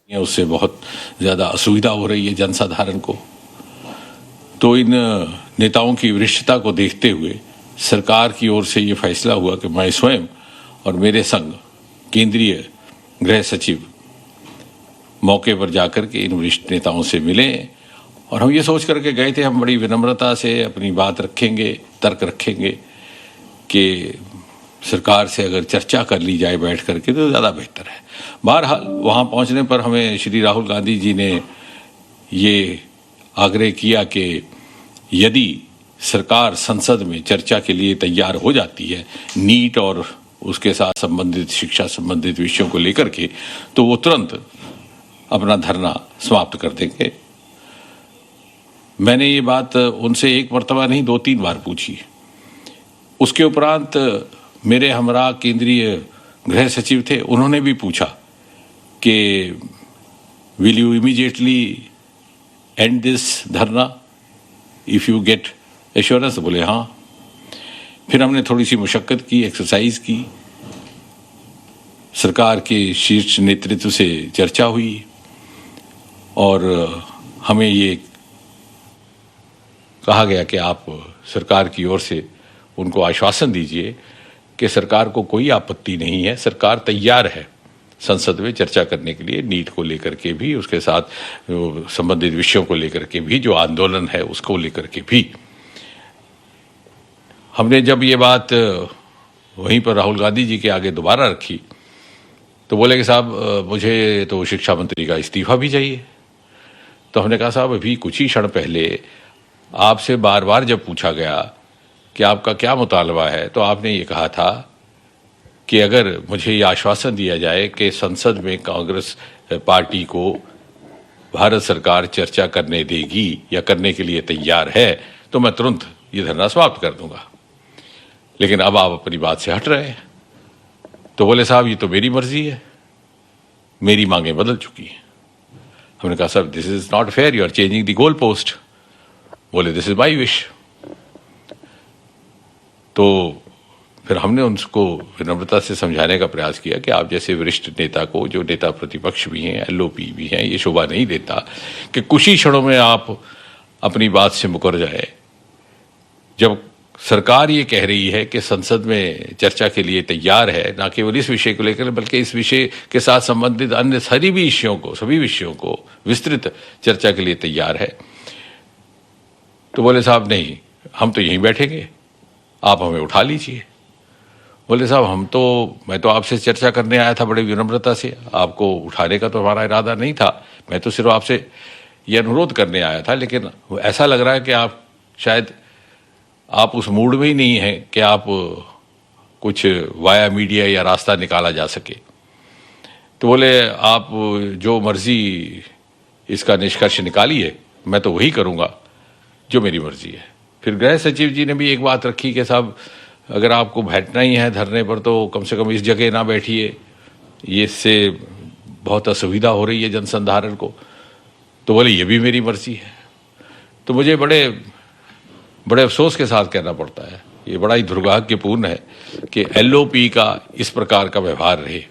उससे बहुत ज़्यादा असुविधा हो रही है जनसाधारण को। तो इन नेताओं की वरिष्ठता को देखते हुए सरकार की ओर से ये फैसला हुआ कि मैं स्वयं और मेरे संग केंद्रीय गृह सचिव मौके पर जाकर के इन वरिष्ठ नेताओं से मिले और हम ये सोच करके गए थे हम बड़ी विनम्रता से अपनी बात रखेंगे, तर्क रखेंगे कि सरकार से अगर चर्चा कर ली जाए बैठ करके तो ज़्यादा बेहतर है। बहरहाल वहाँ पहुँचने पर हमें श्री राहुल गांधी जी ने ये आग्रह किया कि यदि सरकार संसद में चर्चा के लिए तैयार हो जाती है नीट और उसके साथ संबंधित शिक्षा संबंधित विषयों को लेकर के, तो वो तुरंत अपना धरना समाप्त कर देंगे। मैंने ये बात उनसे एक मर्तबा नहीं 2-3 बार पूछी। उसके उपरांत मेरे हमरा केंद्रीय गृह सचिव थे, उन्होंने भी पूछा कि will you immediately and this धरना इफ़ यू गेट एश्योरेंस। बोले हाँ। फिर हमने थोड़ी सी मुशक्क़त की, एक्सरसाइज की, सरकार के शीर्ष नेतृत्व से चर्चा हुई और हमें ये कहा गया कि आप सरकार की ओर से उनको आश्वासन दीजिए कि सरकार को कोई आपत्ति नहीं है, सरकार तैयार है संसद में चर्चा करने के लिए, नीट को लेकर के भी, उसके साथ संबंधित विषयों को लेकर के भी, जो आंदोलन है उसको लेकर के भी। हमने जब ये बात वहीं पर राहुल गांधी जी के आगे दोबारा रखी तो बोले कि साहब मुझे तो शिक्षा मंत्री का इस्तीफा भी चाहिए। तो हमने कहा साहब अभी कुछ ही क्षण पहले आपसे बार बार जब पूछा गया कि आपका क्या मुतालबा है तो आपने ये कहा था कि अगर मुझे ये आश्वासन दिया जाए कि संसद में कांग्रेस पार्टी को भारत सरकार चर्चा करने देगी या करने के लिए तैयार है तो मैं तुरंत ये धरना समाप्त कर दूंगा। लेकिन अब आप अपनी बात से हट रहे हैं। तो बोले साहब ये तो मेरी मर्जी है, मेरी मांगें बदल चुकी हैं। हमने कहा sir this is not fair, you are changing the goal post. बोले दिस इज माई विश। तो फिर हमने उनको विनम्रता से समझाने का प्रयास किया कि आप जैसे वरिष्ठ नेता को, जो नेता प्रतिपक्ष भी हैं, एलओपी भी हैं, ये शोभा नहीं देता कि कुछ ही क्षणों में आप अपनी बात से मुकर जाए। जब सरकार ये कह रही है कि संसद में चर्चा के लिए तैयार है, ना केवल इस विषय को लेकर बल्कि इस विषय के साथ संबंधित अन्य सभी विषयों को विस्तृत चर्चा के लिए तैयार है, तो बोले साहब नहीं, हम तो यहीं बैठेंगे, आप हमें उठा लीजिए। बोले साहब मैं तो आपसे चर्चा करने आया था बड़ी विनम्रता से, आपको उठाने का तो हमारा इरादा नहीं था, मैं तो सिर्फ आपसे ये अनुरोध करने आया था। लेकिन ऐसा लग रहा है कि आप शायद आप उस मूड में ही नहीं हैं कि आप कुछ वाया मीडिया या रास्ता निकाला जा सके। तो बोले आप जो मर्जी इसका निष्कर्ष निकालिए, मैं तो वही करूँगा जो मेरी मर्जी है। फिर गृह सचिव जी ने भी एक बात रखी कि साहब अगर आपको बैठना ही है धरने पर तो कम से कम इस जगह ना बैठिए, ये इससे बहुत असुविधा हो रही है जनसाधारण को। तो बोले ये भी मेरी मर्जी है। तो मुझे बड़े अफसोस के साथ कहना पड़ता है, ये बड़ा ही दुर्भाग्यपूर्ण है कि एलओपी का इस प्रकार का व्यवहार रहे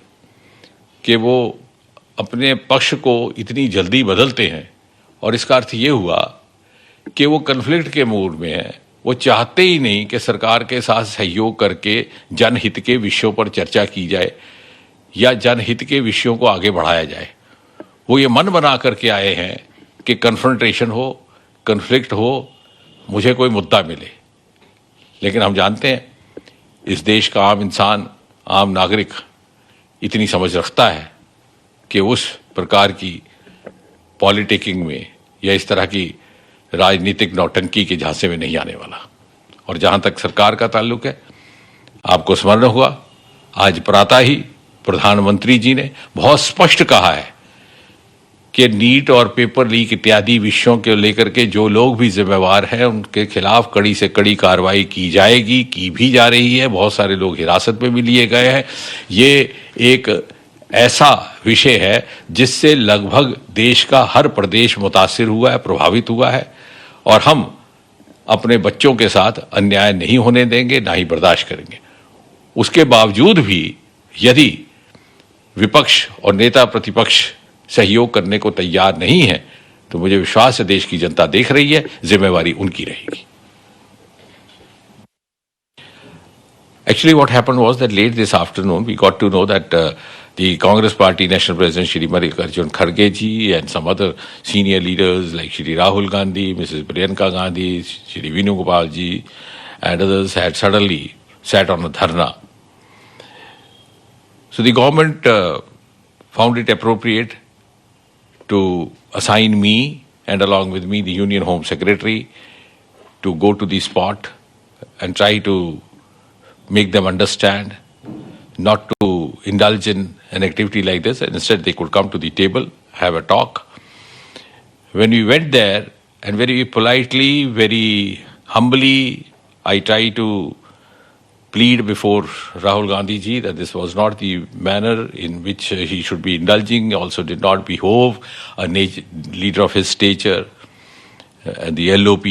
कि वो अपने पक्ष को इतनी जल्दी बदलते हैं। और इसका अर्थ ये हुआ कि वो कन्फ्लिक्ट के मूड में है, वो चाहते ही नहीं कि सरकार के साथ सहयोग करके जनहित के विषयों पर चर्चा की जाए या जनहित के विषयों को आगे बढ़ाया जाए। वो ये मन बना करके आए हैं कि कन्फ्रंटेशन हो, कन्फ्लिक्ट हो, मुझे कोई मुद्दा मिले। लेकिन हम जानते हैं इस देश का आम इंसान, आम नागरिक इतनी समझ रखता है कि उस प्रकार की पॉलिटिकिंग में या इस तरह की राजनीतिक नौटंकी के झांसे में नहीं आने वाला। और जहां तक सरकार का ताल्लुक है, आपको स्मरण हुआ आज प्रातः ही प्रधानमंत्री जी ने बहुत स्पष्ट कहा है कि नीट और पेपर लीक इत्यादि विषयों के लेकर के जो लोग भी जिम्मेवार हैं उनके खिलाफ कड़ी से कड़ी कार्रवाई की जाएगी, की भी जा रही है। बहुत सारे लोग हिरासत में भी लिए गए हैं। ये एक ऐसा विषय है जिससे लगभग देश का हर प्रदेश मुतासिर हुआ है, प्रभावित हुआ है। और हम अपने बच्चों के साथ अन्याय नहीं होने देंगे, ना ही बर्दाश्त करेंगे। उसके बावजूद भी यदि विपक्ष और नेता प्रतिपक्ष सहयोग करने को तैयार नहीं है, तो मुझे विश्वास है देश की जनता देख रही है, जिम्मेवारी उनकी रहेगी। Actually, what happened was that late this afternoon, we got to know that the Congress Party National President Shri Mallikarjun Kharge ji and some other senior leaders like Shri Rahul Gandhi, Mrs. Priyanka Gandhi, Shri Venugopal ji, and others had suddenly sat on a dharna. So the government found it appropriate to assign me and along with me the Union Home Secretary to go to the spot and try to make them understand not to indulge in an activity like this, and instead they could come to the table, have a talk. When we went there, and very politely, very humbly, I tried to plead before Rahul Gandhi ji that this was not the manner in which he should be indulging, also did not behove a leader of his stature, and the LOP